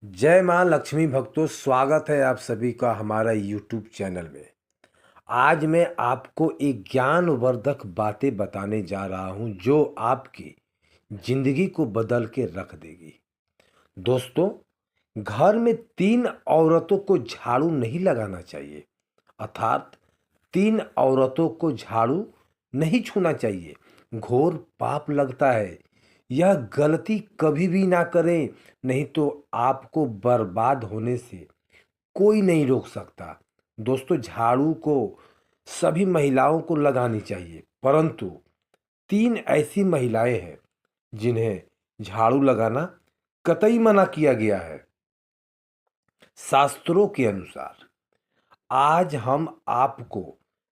जय माँ लक्ष्मी भक्तों, स्वागत है आप सभी का हमारा यूट्यूब चैनल में। आज मैं आपको एक ज्ञानवर्धक बातें बताने जा रहा हूँ जो आपकी जिंदगी को बदल के रख देगी। दोस्तों, घर में 3 औरतों को झाड़ू नहीं लगाना चाहिए, अर्थात 3 औरतों को झाड़ू नहीं छूना चाहिए। घोर पाप लगता है। यह गलती कभी भी ना करें, नहीं तो आपको बर्बाद होने से कोई नहीं रोक सकता। दोस्तों, झाड़ू को सभी महिलाओं को लगानी चाहिए, परंतु 3 ऐसी महिलाएं हैं जिन्हें झाड़ू लगाना कतई मना किया गया है शास्त्रों के अनुसार। आज हम आपको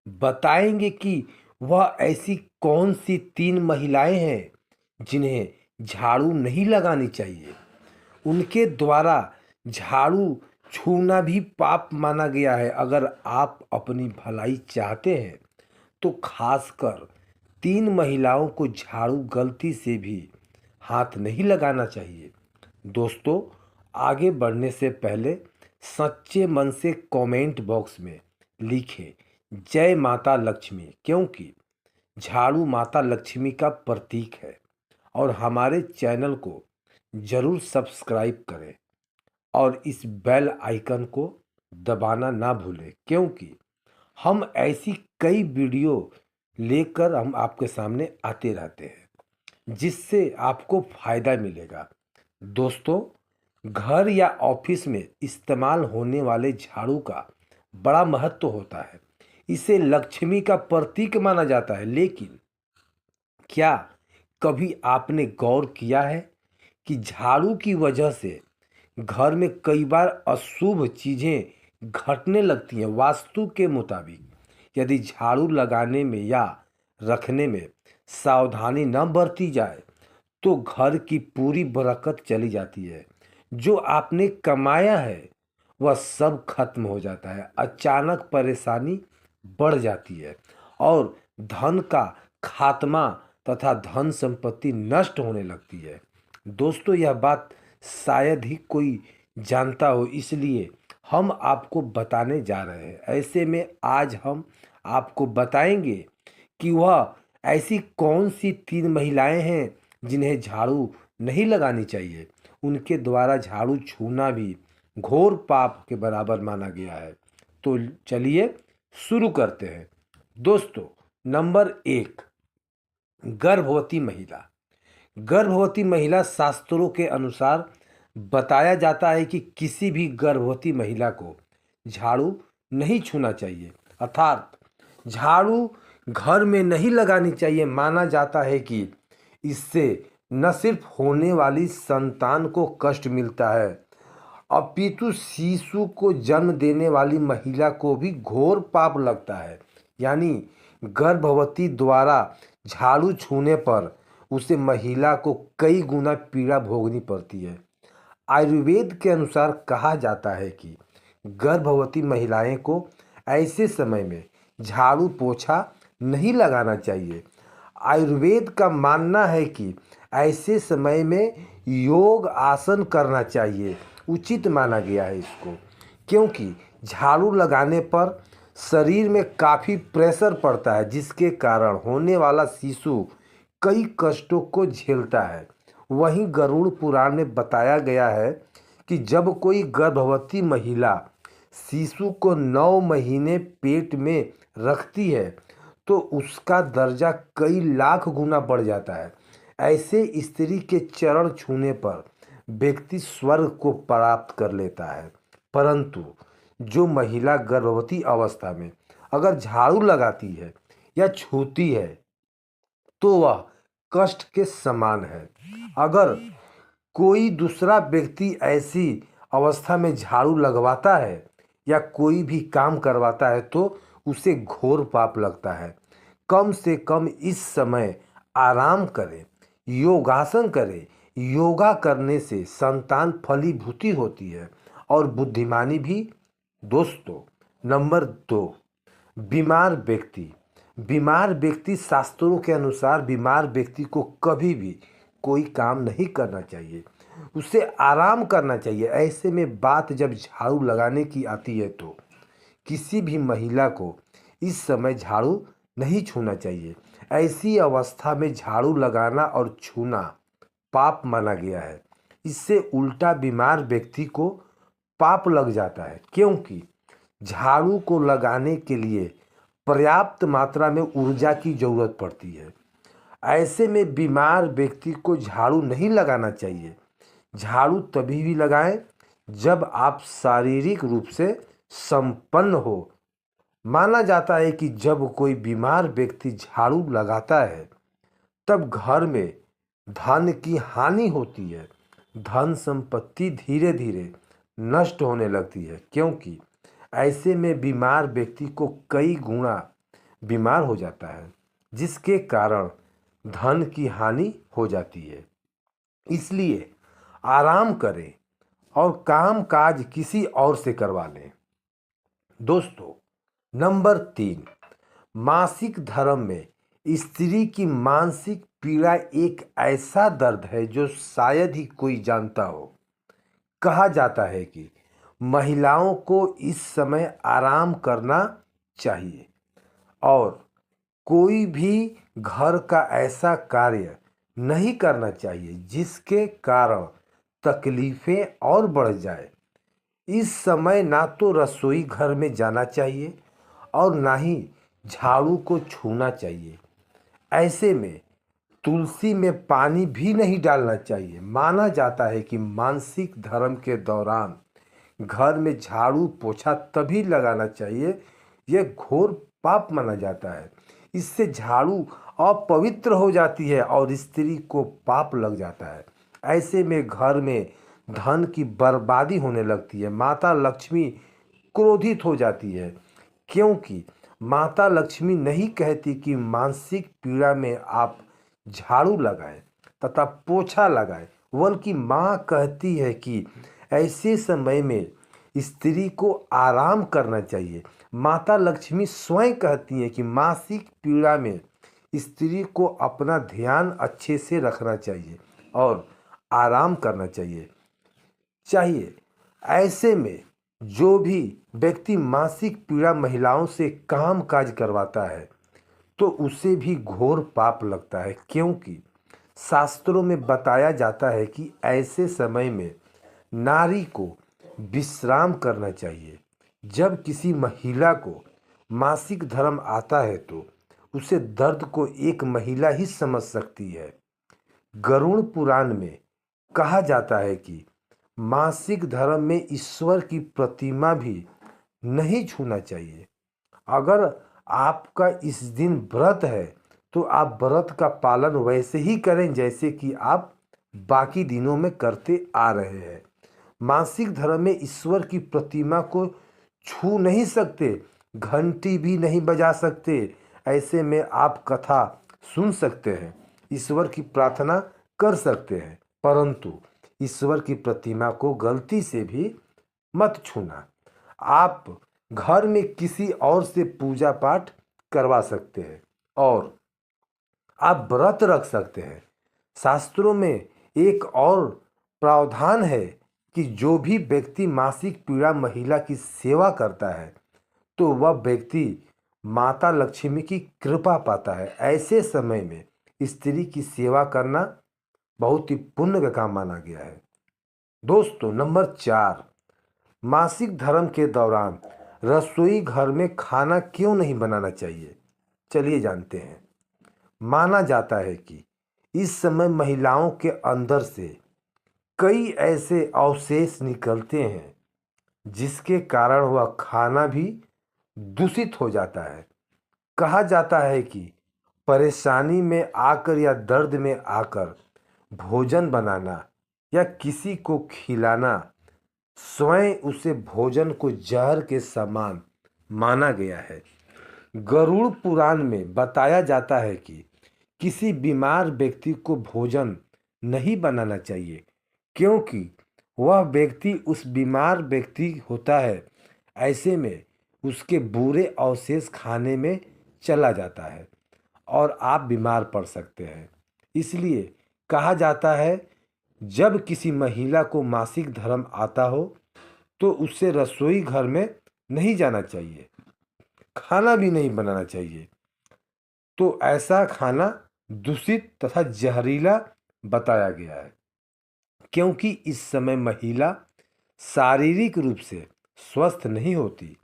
बताएंगे कि वह ऐसी कौन सी 3 महिलाएं हैं जिन्हें झाड़ू नहीं लगानी चाहिए। उनके द्वारा झाड़ू छूना भी पाप माना गया है। अगर आप अपनी भलाई चाहते हैं तो खासकर 3 महिलाओं को झाड़ू गलती से भी हाथ नहीं लगाना चाहिए। दोस्तों, आगे बढ़ने से पहले सच्चे मन से कमेंट बॉक्स में लिखें जय माता लक्ष्मी, क्योंकि झाड़ू माता लक्ष्मी का प्रतीक है। और हमारे चैनल को जरूर सब्सक्राइब करें और इस बेल आइकन को दबाना ना भूलें, क्योंकि हम ऐसी कई वीडियो लेकर हम आपके सामने आते रहते हैं जिससे आपको फायदा मिलेगा। दोस्तों, घर या ऑफिस में इस्तेमाल होने वाले झाड़ू का बड़ा महत्व होता है। इसे लक्ष्मी का प्रतीक माना जाता है, लेकिन क्या कभी आपने गौर किया है कि झाड़ू की वजह से घर में कई बार अशुभ चीजें घटने लगती हैं। वास्तु के मुताबिक यदि झाड़ू लगाने में या रखने में सावधानी न बरती जाए तो घर की पूरी बरकत चली जाती है। जो आपने कमाया है वह सब खत्म हो जाता है। अचानक परेशानी बढ़ जाती है और धन का खात्मा तथा धन संपत्ति नष्ट होने लगती है। दोस्तों, यह बात शायद ही कोई जानता हो, इसलिए हम आपको बताने जा रहे हैं। ऐसे में आज हम आपको बताएंगे कि वह ऐसी कौन सी 3 महिलाएं हैं जिन्हें झाड़ू नहीं लगानी चाहिए। उनके द्वारा झाड़ू छूना भी घोर पाप के बराबर माना गया है। तो चलिए शुरू करते हैं। दोस्तों, नंबर 1, गर्भवती महिला। गर्भवती महिला शास्त्रों के अनुसार बताया जाता है कि किसी भी गर्भवती महिला को झाड़ू नहीं छूना चाहिए, अर्थात झाड़ू घर में नहीं लगानी चाहिए। माना जाता है कि इससे न सिर्फ होने वाली संतान को कष्ट मिलता है, अपितु शिशु को जन्म देने वाली महिला को भी घोर पाप लगता है। यानी गर्भवती द्वारा झाड़ू छूने पर उसे महिला को कई गुना पीड़ा भोगनी पड़ती है। आयुर्वेद के अनुसार कहा जाता है कि गर्भवती महिलाएं को ऐसे समय में झाड़ू पोछा नहीं लगाना चाहिए। आयुर्वेद का मानना है कि ऐसे समय में योग आसन करना चाहिए, उचित माना गया है इसको, क्योंकि झाड़ू लगाने पर शरीर में काफ़ी प्रेशर पड़ता है, जिसके कारण होने वाला शिशु कई कष्टों को झेलता है। वहीं गरुड़ पुराण में बताया गया है कि जब कोई गर्भवती महिला शिशु को 9 महीने पेट में रखती है तो उसका दर्जा कई लाख गुना बढ़ जाता है। ऐसे स्त्री के चरण छूने पर व्यक्ति स्वर्ग को प्राप्त कर लेता है। परंतु जो महिला गर्भवती अवस्था में अगर झाड़ू लगाती है या छूती है तो वह कष्ट के समान है। अगर कोई दूसरा व्यक्ति ऐसी अवस्था में झाड़ू लगवाता है या कोई भी काम करवाता है तो उसे घोर पाप लगता है। कम से कम इस समय आराम करें, योगासन करें। योगा करने से संतान फलीभूति होती है और बुद्धिमानी भी। दोस्तों, नंबर 2, बीमार व्यक्ति। बीमार व्यक्ति, शास्त्रों के अनुसार बीमार व्यक्ति को कभी भी कोई काम नहीं करना चाहिए। उसे आराम करना चाहिए। ऐसे में बात जब झाड़ू लगाने की आती है तो किसी भी महिला को इस समय झाड़ू नहीं छूना चाहिए। ऐसी अवस्था में झाड़ू लगाना और छूना पाप माना गया है। इससे उल्टा बीमार व्यक्ति को पाप लग जाता है, क्योंकि झाड़ू को लगाने के लिए पर्याप्त मात्रा में ऊर्जा की जरूरत पड़ती है। ऐसे में बीमार व्यक्ति को झाड़ू नहीं लगाना चाहिए। झाड़ू तभी भी लगाएं जब आप शारीरिक रूप से संपन्न हो। माना जाता है कि जब कोई बीमार व्यक्ति झाड़ू लगाता है तब घर में धन की हानि होती है। धन संपत्ति धीरे धीरे नष्ट होने लगती है, क्योंकि ऐसे में बीमार व्यक्ति को कई गुना बीमार हो जाता है, जिसके कारण धन की हानि हो जाती है। इसलिए आराम करें और काम काज किसी और से करवा लें। दोस्तों, नंबर 3, मासिक धर्म में स्त्री की मानसिक पीड़ा एक ऐसा दर्द है जो शायद ही कोई जानता हो। कहा जाता है कि महिलाओं को इस समय आराम करना चाहिए और कोई भी घर का ऐसा कार्य नहीं करना चाहिए जिसके कारण तकलीफें और बढ़ जाए। इस समय ना तो रसोई घर में जाना चाहिए और ना ही झाड़ू को छूना चाहिए। ऐसे में तुलसी में पानी भी नहीं डालना चाहिए। माना जाता है कि मासिक धर्म के दौरान घर में झाड़ू पोछा तभी लगाना चाहिए। यह घोर पाप माना जाता है। इससे झाड़ू अपवित्र हो जाती है और स्त्री को पाप लग जाता है। ऐसे में घर में धन की बर्बादी होने लगती है। माता लक्ष्मी क्रोधित हो जाती है, क्योंकि माता लक्ष्मी नहीं कहती कि मानसिक पीड़ा में आप झाड़ू लगाएं तथा पोछा लगाएं, बल्कि माँ कहती है कि ऐसे समय में स्त्री को आराम करना चाहिए। माता लक्ष्मी स्वयं कहती हैं कि मासिक पीड़ा में स्त्री को अपना ध्यान अच्छे से रखना चाहिए और आराम करना चाहिए। ऐसे में जो भी व्यक्ति मासिक पीड़ा महिलाओं से काम काज करवाता है तो उसे भी घोर पाप लगता है, क्योंकि शास्त्रों में बताया जाता है कि ऐसे समय में नारी को विश्राम करना चाहिए। जब किसी महिला को मासिक धर्म आता है तो उसे दर्द को एक महिला ही समझ सकती है। गरुड़ पुराण में कहा जाता है कि मासिक धर्म में ईश्वर की प्रतिमा भी नहीं छूना चाहिए। अगर आपका इस दिन व्रत है तो आप व्रत का पालन वैसे ही करें जैसे कि आप बाकी दिनों में करते आ रहे हैं। मासिक धर्म में ईश्वर की प्रतिमा को छू नहीं सकते, घंटी भी नहीं बजा सकते। ऐसे में आप कथा सुन सकते हैं, ईश्वर की प्रार्थना कर सकते हैं, परंतु ईश्वर की प्रतिमा को गलती से भी मत छूना। आप घर में किसी और से पूजा पाठ करवा सकते हैं और आप व्रत रख सकते हैं। शास्त्रों में एक और प्रावधान है कि जो भी व्यक्ति मासिक पीड़ा महिला की सेवा करता है तो वह व्यक्ति माता लक्ष्मी की कृपा पाता है। ऐसे समय में स्त्री की सेवा करना बहुत ही पुण्य का काम माना गया है। दोस्तों, नंबर 4, मासिक धर्म के दौरान रसोई घर में खाना क्यों नहीं बनाना चाहिए, चलिए जानते हैं। माना जाता है कि इस समय महिलाओं के अंदर से कई ऐसे अवशेष निकलते हैं जिसके कारण वह खाना भी दूषित हो जाता है। कहा जाता है कि परेशानी में आकर या दर्द में आकर भोजन बनाना या किसी को खिलाना स्वयं उसे भोजन को जहर के समान माना गया है। गरुड़ पुराण में बताया जाता है कि किसी बीमार व्यक्ति को भोजन नहीं बनाना चाहिए, क्योंकि वह व्यक्ति उस बीमार व्यक्ति होता है। ऐसे में उसके बुरे अवशेष खाने में चला जाता है और आप बीमार पड़ सकते हैं। इसलिए कहा जाता है जब किसी महिला को मासिक धर्म आता हो तो उसे रसोई घर में नहीं जाना चाहिए, खाना भी नहीं बनाना चाहिए। तो ऐसा खाना दूषित तथा जहरीला बताया गया है, क्योंकि इस समय महिला शारीरिक रूप से स्वस्थ नहीं होती।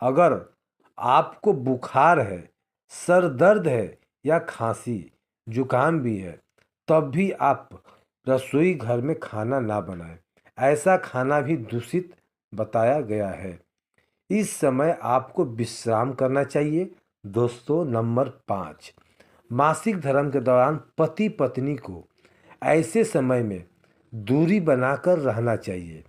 अगर आपको बुखार है, सर दर्द है या खांसी जुकाम भी है, तब भी आप रसोई घर में खाना ना बनाएं। ऐसा खाना भी दूषित बताया गया है। इस समय आपको विश्राम करना चाहिए। दोस्तों, नंबर 5, मासिक धर्म के दौरान पति पत्नी को ऐसे समय में दूरी बनाकर रहना चाहिए।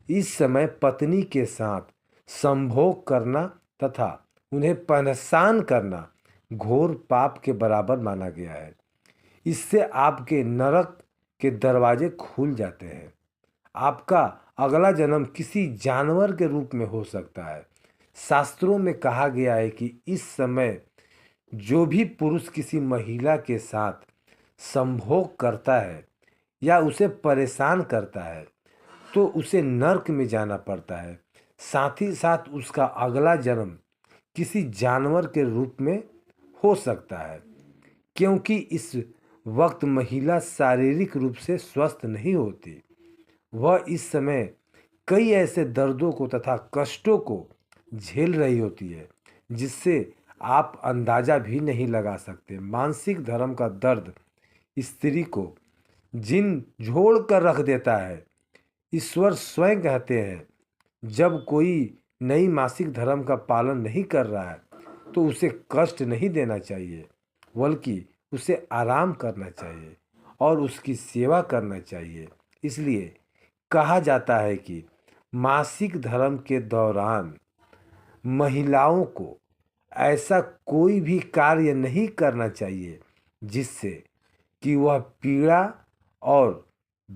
इस समय पत्नी के साथ संभोग करना तथा उन्हें परेशान करना घोर पाप के बराबर माना गया है। इससे आपके नरक के दरवाजे खुल जाते हैं। आपका अगला जन्म किसी जानवर के रूप में हो सकता है। शास्त्रों में कहा गया है कि इस समय जो भी पुरुष किसी महिला के साथ संभोग करता है या उसे परेशान करता है तो उसे नर्क में जाना पड़ता है। साथ ही साथ उसका अगला जन्म किसी जानवर के रूप में हो सकता है, क्योंकि इस वक्त महिला शारीरिक रूप से स्वस्थ नहीं होती। वह इस समय कई ऐसे दर्दों को तथा कष्टों को झेल रही होती है जिससे आप अंदाजा भी नहीं लगा सकते। मानसिक धर्म का दर्द स्त्री को जिन झोड़ कर रख देता है। ईश्वर स्वयं कहते हैं, जब कोई नई मासिक धर्म का पालन नहीं कर रहा है तो उसे कष्ट नहीं देना चाहिए, बल्कि उसे आराम करना चाहिए और उसकी सेवा करना चाहिए। इसलिए कहा जाता है कि मासिक धर्म के दौरान महिलाओं को ऐसा कोई भी कार्य नहीं करना चाहिए जिससे कि वह पीड़ा और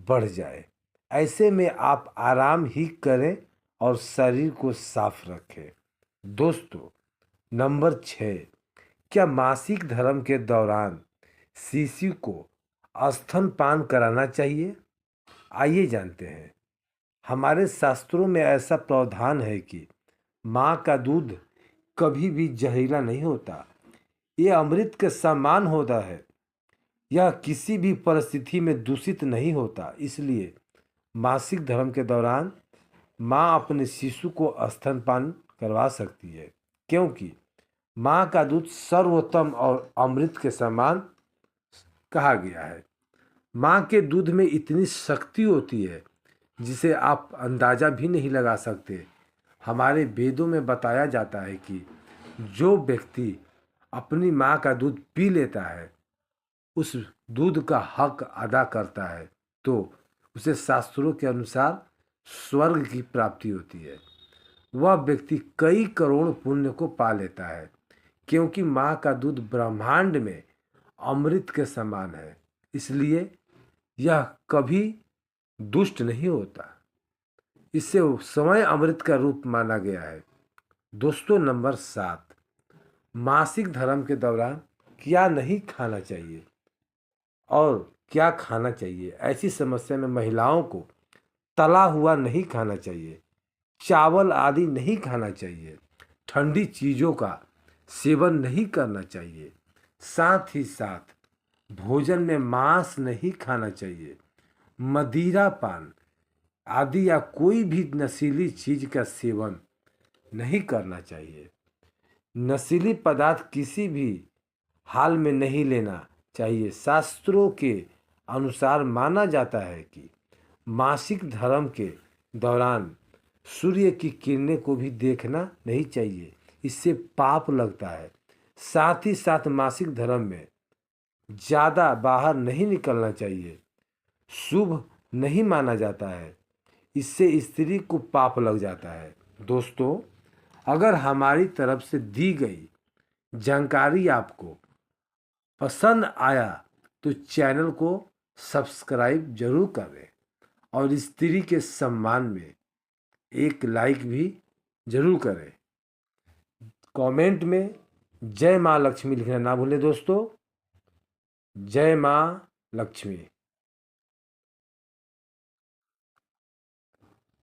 बढ़ जाए। ऐसे में आप आराम ही करें और शरीर को साफ रखें। दोस्तों, नंबर 6, क्या मासिक धर्म के दौरान शिशु को स्तनपान कराना चाहिए? आइए जानते हैं। हमारे शास्त्रों में ऐसा प्रावधान है कि माँ का दूध कभी भी जहरीला नहीं होता। ये अमृत के समान होता है। यह किसी भी परिस्थिति में दूषित नहीं होता। इसलिए मासिक धर्म के दौरान माँ अपने शिशु को स्तनपान करवा सकती है, क्योंकि माँ का दूध सर्वोत्तम और अमृत के समान कहा गया है। माँ के दूध में इतनी शक्ति होती है जिसे आप अंदाज़ा भी नहीं लगा सकते। हमारे वेदों में बताया जाता है कि जो व्यक्ति अपनी माँ का दूध पी लेता है, उस दूध का हक अदा करता है, तो उसे शास्त्रों के अनुसार स्वर्ग की प्राप्ति होती है। वह व्यक्ति कई करोड़ पुण्य को पा लेता है, क्योंकि माँ का दूध ब्रह्मांड में अमृत के समान है। इसलिए यह कभी दुष्ट नहीं होता। इससे समय अमृत का रूप माना गया है। दोस्तों, नंबर 7, मासिक धर्म के दौरान क्या नहीं खाना चाहिए और क्या खाना चाहिए। ऐसी समस्या में महिलाओं को तला हुआ नहीं खाना चाहिए, चावल आदि नहीं खाना चाहिए, ठंडी चीज़ों का सेवन नहीं करना चाहिए। साथ ही साथ भोजन में मांस नहीं खाना चाहिए। मदिरा पान आदि या कोई भी नशीली चीज का सेवन नहीं करना चाहिए। नशीली पदार्थ किसी भी हाल में नहीं लेना चाहिए। शास्त्रों के अनुसार माना जाता है कि मासिक धर्म के दौरान सूर्य की किरणें को भी देखना नहीं चाहिए, इससे पाप लगता है। साथ ही साथ मासिक धर्म में ज़्यादा बाहर नहीं निकलना चाहिए, शुभ नहीं माना जाता है। इससे स्त्री को पाप लग जाता है। दोस्तों, अगर हमारी तरफ से दी गई जानकारी आपको पसंद आया तो चैनल को सब्सक्राइब जरूर करें और स्त्री के सम्मान में एक लाइक भी जरूर करें। कमेंट में जय माँ लक्ष्मी लिखना ना भूलें। दोस्तों, जय माँ लक्ष्मी।